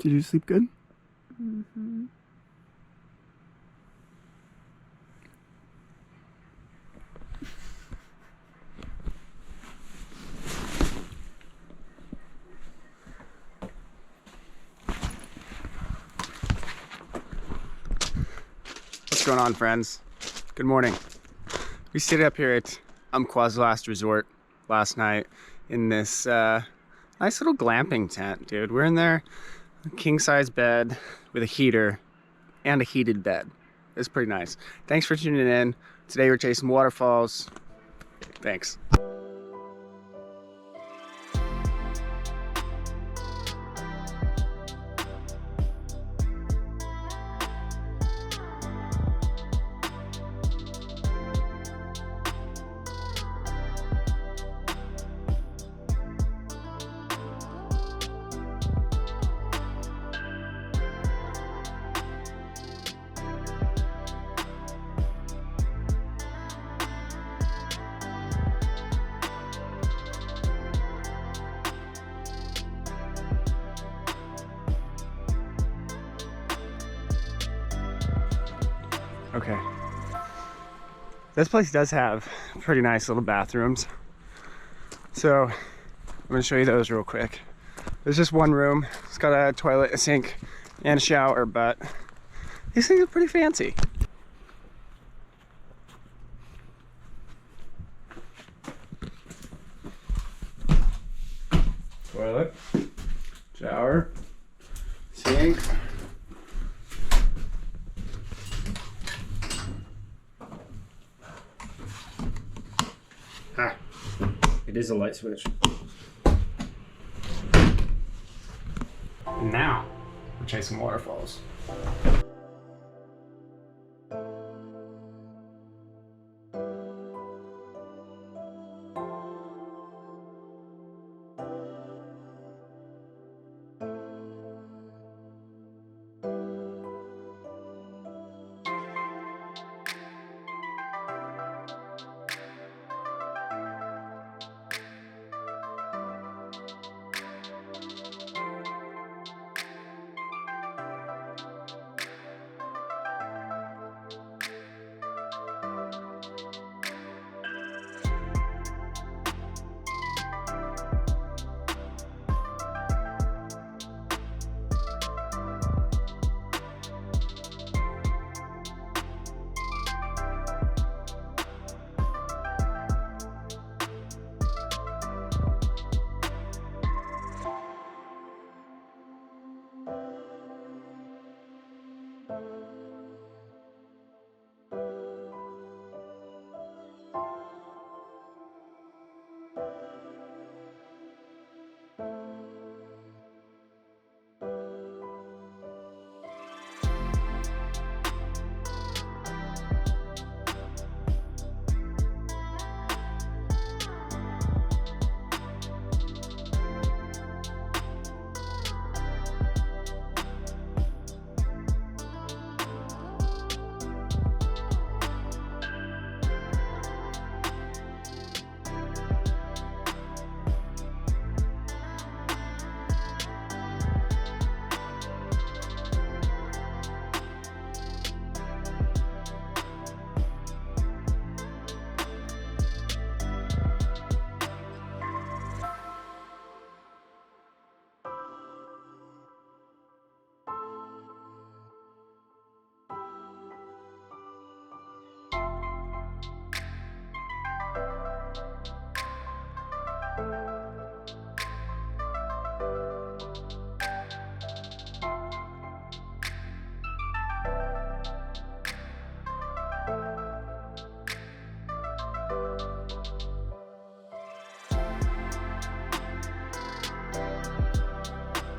Did you sleep good? Mm-hmm. What's going on, friends? Good morning. We stayed up here at Umpqua's last resort last night in this nice little glamping tent, dude. We're in there, king-size bed with a heater and a heated bed. It's pretty nice. Thanks for tuning in. Today we're chasing waterfalls. Thanks. Okay. This place does have pretty nice little bathrooms. So I'm gonna show you those real quick. There's just one room. It's got a toilet, a sink, and a shower, but these things are pretty fancy. Toilet, shower, sink. Ah, it is a light switch. And now we're chasing waterfalls.